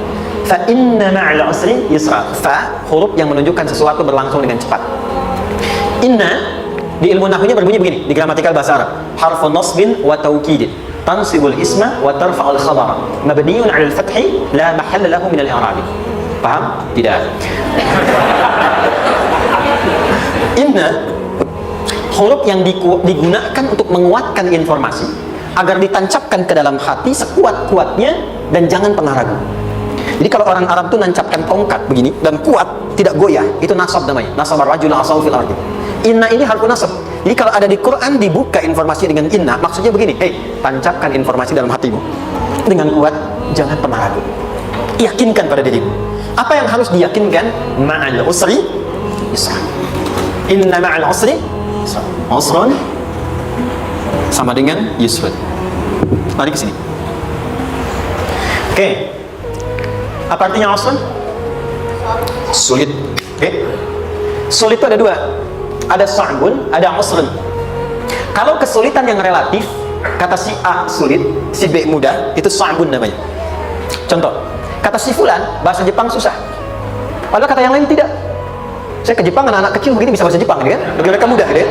Fa inna ma'al usri yusra. Fa huruf yang menunjukkan sesuatu berlangsung dengan cepat. Inna di ilmu nahwunya berbunyi begini, di gramatikal bahasa Arab. Harfun nasbin wa taukidin. Tansibul isma wa tarfa'ul khabara. Mabniun 'alal fathi la mahalla lahu min al-i'rab. Paham? Tidak. Inna huruf yang digunakan untuk menguatkan informasi agar ditancapkan ke dalam hati sekuat-kuatnya dan jangan pernah ragu. Jadi kalau orang Arab tuh nancapkan tongkat begini dan kuat, tidak goyah, itu nasab namanya. Nasab ar-rajul asahu fil ardi. Inna ini harfu nasab. Jadi kalau ada di Quran dibuka informasi dengan inna, maksudnya begini, tancapkan informasi dalam hatimu dengan kuat, jangan pernah ragu. Yakinkan pada dirimu. Apa yang harus diyakinkan? Ma'al usri yusra. Inna ma'al usri yusra. Usrun sama dengan yusrun. Mari ke sini. Oke. Apa artinya usrun? Sulit. Oke. Sulit itu ada dua. Ada sa'bun, ada usrun. Kalau kesulitan yang relatif, kata si A sulit, si B mudah, itu sa'bun namanya. Contoh, kata si fulan bahasa Jepang susah, padahal kata yang lain tidak. Saya ke Jepang, anak-anak kecil begini bisa bahasa Jepang gitu kan, bagi mereka mudah gitu ya.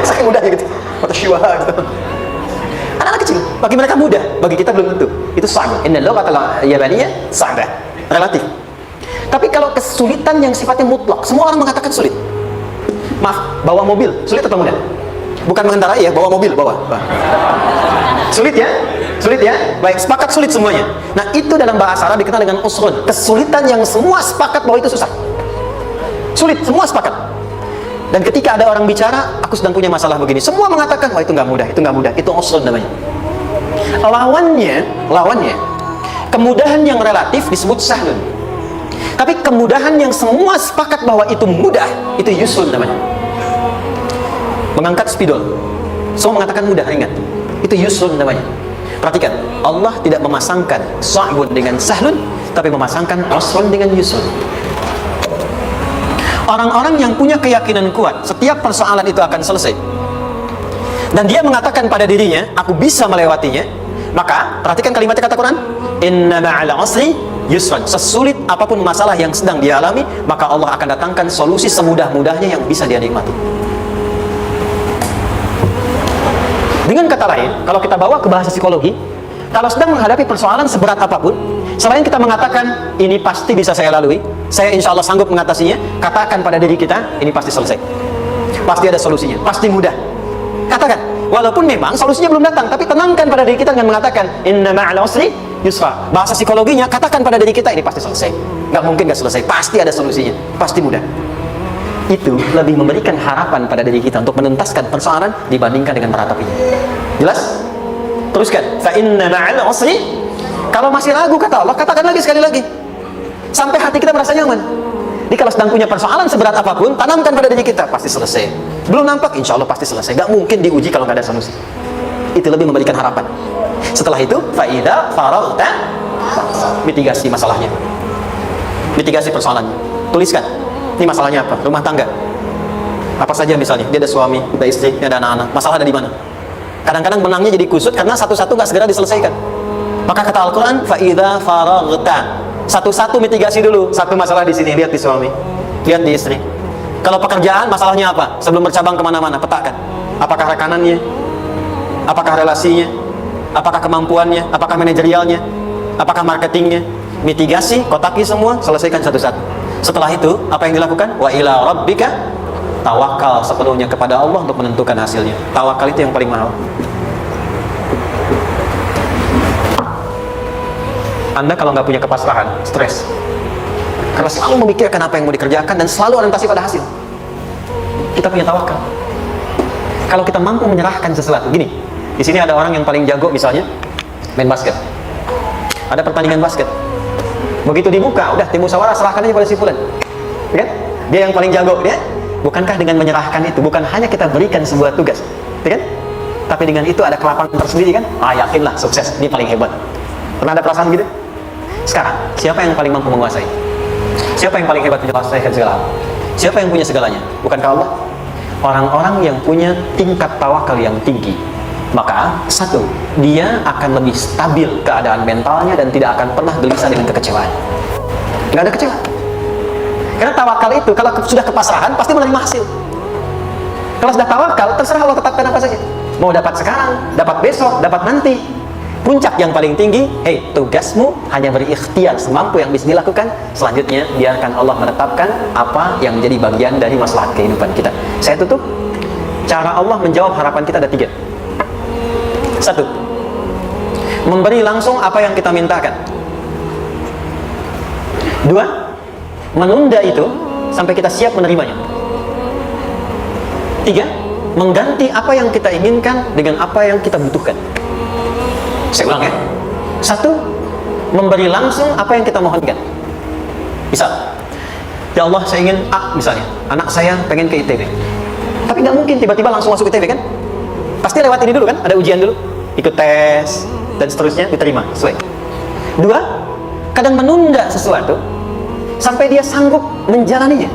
Saya mudahnya gitu, kata shiwa gitu. Anak-anak kecil, bagi mereka mudah, bagi kita belum tentu. Itu sa'bun. Inna lughata yabaniyah sa'bah, relatif. Tapi kalau kesulitan yang sifatnya mutlak, semua orang mengatakan sulit. Maaf, bawa mobil sulit atau mudah? Bukan mengendarai ya, bawa mobil, bawa. Sulit ya? Sulit ya? Baik, sepakat sulit semuanya. Nah, itu dalam bahasa Arab dikenal dengan usrun. Kesulitan yang semua sepakat bahwa itu susah. Sulit, semua sepakat. Dan ketika ada orang bicara, aku sedang punya masalah begini, semua mengatakan, wah itu nggak mudah, itu nggak mudah, itu usrun namanya. Lawannya, kemudahan yang relatif disebut sahlun. Tapi kemudahan yang semua sepakat bahwa itu mudah, itu yusrun namanya. Mengangkat spidol, semua mengatakan mudah, ringan, itu yusrun namanya. Perhatikan, Allah tidak memasangkan sa'bun dengan sahlun, tapi memasangkan usrun dengan yusrun. Orang-orang yang punya keyakinan kuat, setiap persoalan itu akan selesai, dan dia mengatakan pada dirinya, aku bisa melewatinya, maka perhatikan kalimat kata Quran, inna ma'al usri yusran. Sesulit apapun masalah yang sedang dia alami, maka Allah akan datangkan solusi semudah-mudahnya yang bisa dia nikmati. Dengan kata lain, kalau kita bawa ke bahasa psikologi, kalau sedang menghadapi persoalan seberat apapun, selain kita mengatakan ini pasti bisa saya lalui, saya insya Allah sanggup mengatasinya, katakan pada diri kita, ini pasti selesai, pasti ada solusinya, pasti mudah. Katakan, walaupun memang solusinya belum datang, tapi tenangkan pada diri kita dengan mengatakan inna ma'al usri yusra. Bahasa psikologinya, katakan pada diri kita, ini pasti selesai. Nggak mungkin nggak selesai, pasti ada solusinya, pasti mudah. Itu lebih memberikan harapan pada diri kita untuk menuntaskan persoalan dibandingkan dengan meratapinya. Jelas? Teruskan. Fa inna ma'al usri. Kalau masih ragu kata Allah, katakan lagi sekali lagi, sampai hati kita merasa nyaman. Jadi kalau sedang punya persoalan seberat apapun, tanamkan pada diri kita, pasti selesai. Belum nampak, insya Allah pasti selesai. Gak mungkin diuji kalau gak ada solusi. Itu lebih memberikan harapan. Setelah itu, fa'idha faraghta, mitigasi masalahnya, mitigasi persoalannya. Tuliskan, ini masalahnya apa? Rumah tangga. Apa saja misalnya, dia ada suami, ada istri, dia ada anak-anak. Masalah ada di mana? Kadang-kadang menangnya jadi kusut karena satu-satu gak segera diselesaikan. Maka kata Al-Quran, fa'idha faraghta, satu-satu mitigasi dulu. Satu masalah di sini, lihat di suami, lihat di istri. Kalau pekerjaan, masalahnya apa? Sebelum bercabang kemana-mana, petakan. Apakah rekanannya? Apakah relasinya? Apakah kemampuannya? Apakah manajerialnya? Apakah marketingnya? Mitigasi, kotaki semua, selesaikan satu-satu. Setelah itu, apa yang dilakukan? Wa ila rabbika, tawakal sepenuhnya kepada Allah untuk menentukan hasilnya. Tawakal itu yang paling mahal. Anda kalau nggak punya kepasrahan, stres. Karena selalu memikirkan apa yang mau dikerjakan dan selalu orientasi pada hasil. Kita punya tawakal. Kalau kita mampu menyerahkan sesuatu, gini, di sini ada orang yang paling jago misalnya main basket. Ada pertandingan basket. Begitu dibuka, udah tim musyawarah serahkan aja pada si fulan. Kan? Dia yang paling jago, dia. Bukankah dengan menyerahkan itu bukan hanya kita berikan sebuah tugas, kan? Tapi dengan itu ada kelapangan tersendiri kan? Yakinlah sukses, ini paling hebat. Pernah ada perasaan gitu? Sekarang, siapa yang paling mampu menguasai? Siapa yang paling hebat menyelesaikan segala hal? Siapa yang punya segalanya? Bukankah Allah? Orang-orang yang punya tingkat tawakal yang tinggi, maka satu, dia akan lebih stabil keadaan mentalnya dan tidak akan pernah gelisah dengan kekecewaan. Nggak ada kecewa. Karena tawakal itu, kalau sudah kepasrahan, pasti menerima hasil. Kalau sudah tawakal, terserah Allah tetapkan apa saja. Mau dapat sekarang, dapat besok, dapat nanti. Puncak yang paling tinggi, tugasmu hanya berikhtiar semampu yang bisa dilakukan. Selanjutnya, biarkan Allah menetapkan apa yang menjadi bagian dari maslahat kehidupan kita. Saya tutup. Cara Allah menjawab harapan kita ada 3. 1, memberi langsung apa yang kita mintakan. 2, menunda itu sampai kita siap menerimanya. 3, mengganti apa yang kita inginkan dengan apa yang kita butuhkan. Saya ulang ya. 1, memberi langsung apa yang kita mohonkan. Misal, ya Allah, saya ingin A misalnya, anak saya pengen ke ITB. Tapi nggak mungkin tiba-tiba langsung masuk ITB kan? Pasti lewat ini dulu kan? Ada ujian dulu, ikut tes, dan seterusnya diterima sesuai. 2, kadang menunda sesuatu sampai dia sanggup menjalaninya.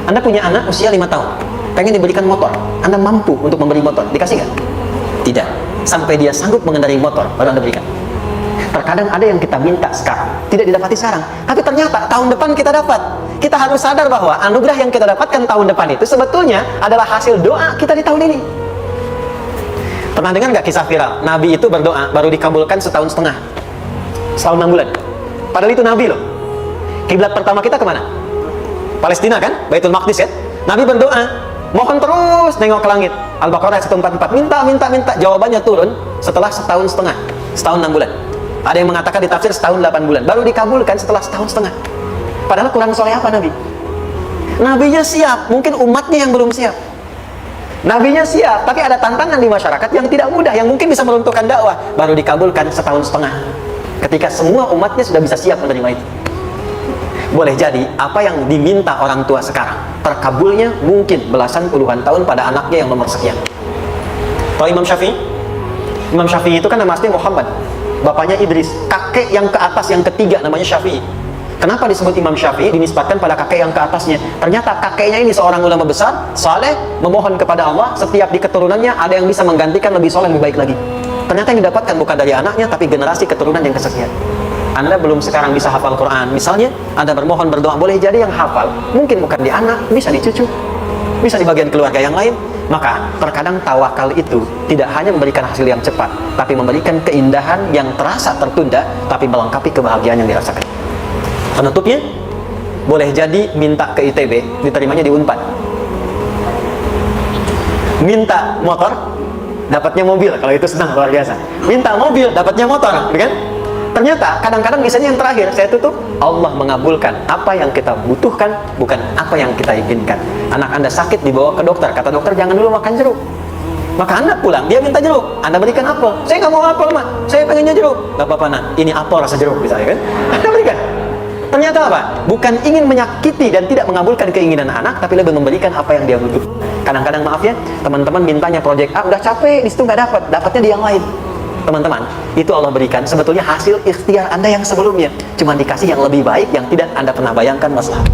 Anda punya anak usia 5 tahun, pengen diberikan motor. Anda mampu untuk memberi motor, dikasih nggak? Tidak. Sampai dia sanggup mengendarai motor, baru Anda berikan. Terkadang ada yang kita minta sekarang tidak didapati sekarang, tapi ternyata tahun depan kita dapat. Kita harus sadar bahwa anugerah yang kita dapatkan tahun depan itu sebetulnya adalah hasil doa kita di tahun ini. Pernah dengar nggak kisah viral? Nabi itu berdoa baru dikabulkan setahun setengah, setahun 6 bulan. Padahal itu Nabi loh. Kiblat pertama kita kemana? Palestina kan? Baitul Maqdis kan? Nabi berdoa, mohon terus nengok ke langit. Al-Baqarah 144, minta. Jawabannya turun setelah setahun setengah, setahun 6 bulan. Ada yang mengatakan di tafsir setahun 8 bulan, baru dikabulkan setelah setahun setengah. Padahal kurang soleh apa Nabi? Nabinya siap, mungkin umatnya yang belum siap. Nabinya siap, tapi ada tantangan di masyarakat yang tidak mudah, yang mungkin bisa meruntuhkan dakwah. Baru dikabulkan setahun setengah, ketika semua umatnya sudah bisa siap menerima itu. Boleh jadi apa yang diminta orang tua sekarang, terkabulnya mungkin belasan puluhan tahun pada anaknya yang nomor sekian. Tahu Imam Syafi'i? Imam Syafi'i itu kan nama aslinya Muhammad, bapaknya Idris, kakek yang ke atas yang ketiga namanya Syafi'i. Kenapa disebut Imam Syafi'i? Dinisbatkan pada kakek yang ke atasnya. Ternyata kakeknya ini seorang ulama besar, saleh, memohon kepada Allah. Setiap di keturunannya ada yang bisa menggantikan lebih soleh, lebih baik lagi. Ternyata yang didapatkan bukan dari anaknya, tapi generasi keturunan yang kesekian. Anda belum sekarang bisa hafal Quran, misalnya Anda bermohon berdoa, boleh jadi yang hafal mungkin bukan di anak, bisa di cucu, bisa di bagian keluarga yang lain. Maka terkadang tawakal itu tidak hanya memberikan hasil yang cepat, tapi memberikan keindahan yang terasa tertunda, tapi melengkapi kebahagiaan yang dirasakan. Penutupnya, boleh jadi minta ke ITB, diterimanya di Unpad. Minta motor, dapatnya mobil, kalau itu senang luar biasa. Minta mobil, dapatnya motor, kan? Ternyata kadang-kadang misalnya yang terakhir saya tutup, Allah mengabulkan apa yang kita butuhkan, bukan apa yang kita inginkan. Anak Anda sakit dibawa ke dokter, kata dokter jangan dulu makan jeruk. Maka Anda pulang, dia minta jeruk, Anda berikan apel. Saya nggak mau apel, Mak, saya pengennya jeruk. Gak apa-apa, Nak, ini apel rasa jeruk misalnya kan. Anda berikan. Ternyata apa? Bukan ingin menyakiti dan tidak mengabulkan keinginan anak, tapi lebih memberikan apa yang dia butuh. Kadang-kadang maaf ya, teman-teman mintanya proyek A, udah capek, di situ nggak dapat, dapatnya di yang lain. Teman-teman, itu Allah berikan sebetulnya hasil ikhtiar Anda yang sebelumnya, cuma dikasih yang lebih baik yang tidak Anda pernah bayangkan masalah.